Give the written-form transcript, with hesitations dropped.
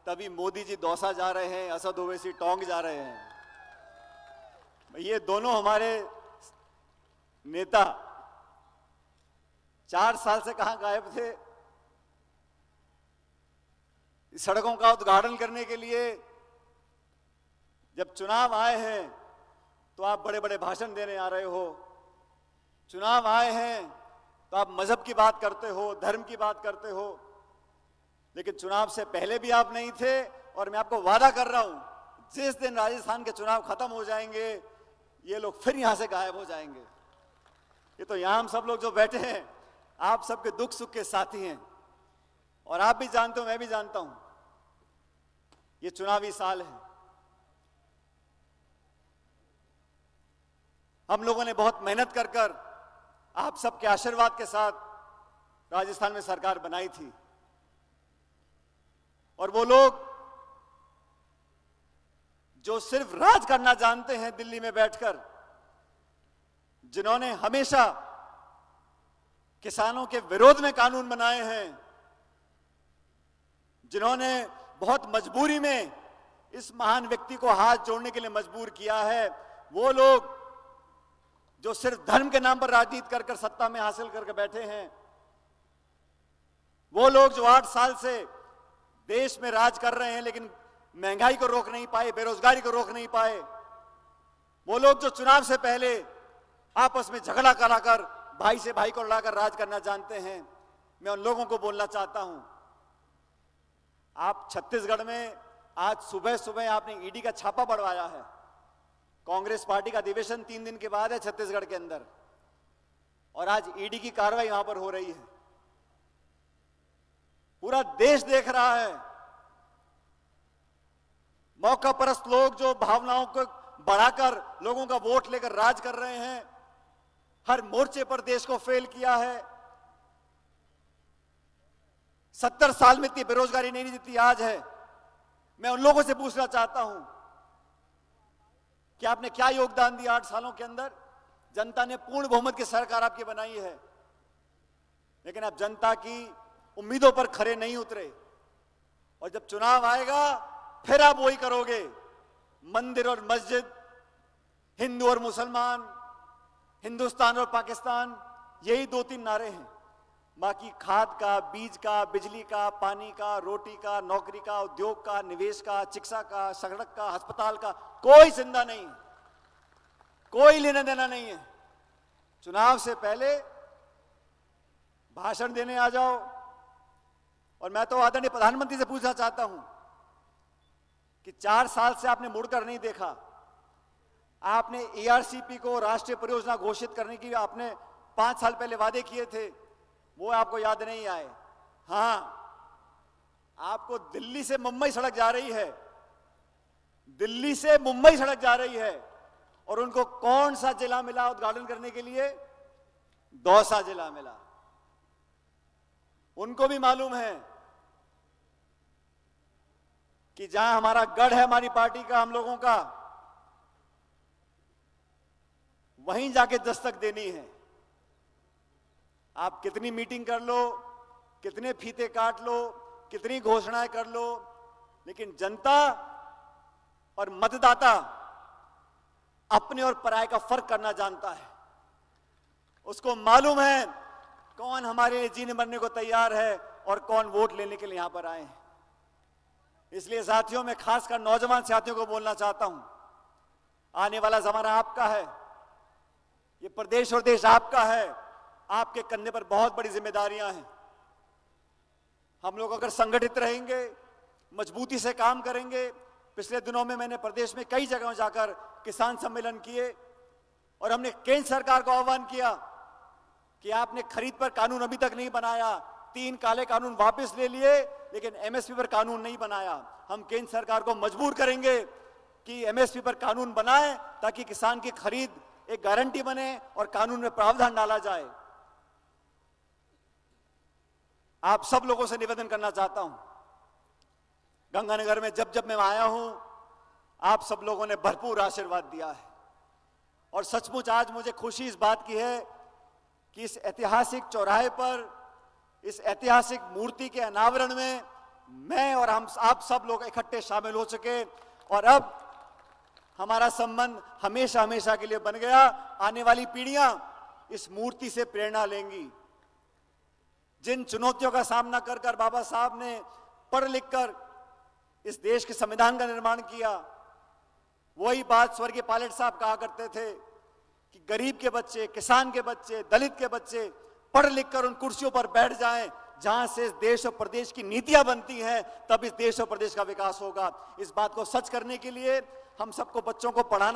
तभी मोदी जी दौसा जा रहे हैं, असद ओवैसी टोंक जा रहे हैं। ये दोनों हमारे नेता 4 साल से कहां गायब थे? सड़कों का उद्घाटन करने के लिए जब चुनाव आए हैं तो आप बड़े बड़े भाषण देने आ रहे हो। चुनाव आए हैं तो आप मजहब की बात करते हो, धर्म की बात करते हो, लेकिन चुनाव से पहले भी आप नहीं थे। और मैं आपको वादा कर रहा हूं, जिस दिन राजस्थान के चुनाव खत्म हो जाएंगे ये लोग फिर यहां से गायब हो जाएंगे। ये तो यहां हम सब लोग जो बैठे हैं आप सबके दुख सुख के साथी हैं, और आप भी जानते हो, मैं भी जानता हूं, ये चुनावी साल है। हम लोगों ने बहुत मेहनत कर कर आप सबके आशीर्वाद के साथ राजस्थान में सरकार बनाई थी, और वो लोग जो सिर्फ राज करना जानते हैं दिल्ली में बैठकर, जिन्होंने हमेशा किसानों के विरोध में कानून बनाए हैं, जिन्होंने बहुत मजबूरी में इस महान व्यक्ति को हाथ जोड़ने के लिए मजबूर किया है, वो लोग जो सिर्फ धर्म के नाम पर राजनीति कर कर सत्ता में हासिल करके बैठे हैं, वो लोग जो 8 साल से देश में राज कर रहे हैं लेकिन महंगाई को रोक नहीं पाए, बेरोजगारी को रोक नहीं पाए, वो लोग जो चुनाव से पहले आपस में झगड़ा कराकर भाई से भाई को लड़ाकर राज करना जानते हैं, मैं उन लोगों को बोलना चाहता हूं, आप छत्तीसगढ़ में आज सुबह सुबह आपने ईडी का छापा बढ़वाया है। कांग्रेस पार्टी का अधिवेशन 3 दिन के बाद है छत्तीसगढ़ के अंदर, और आज ईडी की कार्रवाई वहां पर हो रही है। पूरा देश देख रहा है, मौका परस्त लोग जो भावनाओं को बढ़ाकर लोगों का वोट लेकर राज कर रहे हैं, हर मोर्चे पर देश को फेल किया है। 70 साल में इतनी बेरोजगारी नहीं जितनी आज है। मैं उन लोगों से पूछना चाहता हूं कि आपने क्या योगदान दिया 8 सालों के अंदर? जनता ने पूर्ण बहुमत की सरकार आपकी बनाई है, लेकिन आप जनता की उम्मीदों पर खरे नहीं उतरे, और जब चुनाव आएगा फिर आप वही करोगे। मंदिर और मस्जिद, हिंदू और मुसलमान, हिंदुस्तान और पाकिस्तान, यही 2-3 नारे हैं। बाकी खाद का, बीज का, बिजली का, पानी का, रोटी का, नौकरी का, उद्योग का, निवेश का, शिक्षा का, सड़क का, अस्पताल का कोई जिंदा नहीं, कोई लेना देना नहीं है। चुनाव से पहले भाषण देने आ जाओ। और मैं तो आदरणीय प्रधानमंत्री से पूछना चाहता हूं कि 4 साल से आपने मुड़कर नहीं देखा। आपने एआरसीपी को राष्ट्रीय परियोजना घोषित करने की आपने 5 साल पहले वादे किए थे, वो आपको याद नहीं आए। हां, आपको दिल्ली से मुंबई सड़क जा रही है, दिल्ली से मुंबई सड़क जा रही है, और उनको कौन सा जिला मिला उद्घाटन करने के लिए? दौसा जिला मिला। उनको भी मालूम है कि जहां हमारा गढ़ है हमारी पार्टी का, हम लोगों का, वहीं जाके दस्तक देनी है। आप कितनी मीटिंग कर लो, कितने फीते काट लो, कितनी घोषणाएं कर लो, लेकिन जनता और मतदाता अपने और पराये का फर्क करना जानता है। उसको मालूम है कौन हमारे लिए जीने मरने को तैयार है और कौन वोट लेने के लिए यहां पर आए हैं। इसलिए साथियों, मैं खासकर नौजवान साथियों को बोलना चाहता हूं, आने वाला जमाना आपका है, ये प्रदेश और देश आपका है, आपके कंधे पर बहुत बड़ी जिम्मेदारियां हैं। हम लोग अगर संगठित रहेंगे, मजबूती से काम करेंगे। पिछले दिनों में मैंने प्रदेश में कई जगहों जाकर किसान सम्मेलन किए, और हमने केंद्र सरकार को आह्वान किया कि आपने खरीद पर कानून अभी तक नहीं बनाया, 3 काले कानून वापस ले लिए, लेकिन एमएसपी पर कानून नहीं बनाया। हम केंद्र सरकार को मजबूर करेंगे कि एमएसपी पर कानून बनाए, ताकि किसान की खरीद एक गारंटी बने और कानून में प्रावधान डाला जाए। आप सब लोगों से निवेदन करना चाहता हूं, गंगानगर में जब जब मैं आया हूं, आप सब लोगों ने भरपूर आशीर्वाद दिया है, और सचमुच आज मुझे खुशी इस बात की है कि इस ऐतिहासिक चौराहे पर, इस ऐतिहासिक मूर्ति के अनावरण में मैं और हम आप सब लोग इकट्ठे शामिल हो चुके और अब हमारा संबंध हमेशा हमेशा के लिए बन गया। आने वाली पीढ़ियां इस मूर्ति से प्रेरणा लेंगी। जिन चुनौतियों का सामना कर कर बाबा साहब ने पढ़ लिख कर इस देश के संविधान का निर्माण किया, वही बात स्वर्गीय पायलट साहब कहा करते थे कि गरीब के बच्चे, किसान के बच्चे, दलित के बच्चे पढ़ लिख कर उन कुर्सियों पर बैठ जाएं जहां से इस देश और प्रदेश की नीतियां बनती हैं, तब इस देश और प्रदेश का विकास होगा। इस बात को सच करने के लिए हम सबको बच्चों को पढ़ाना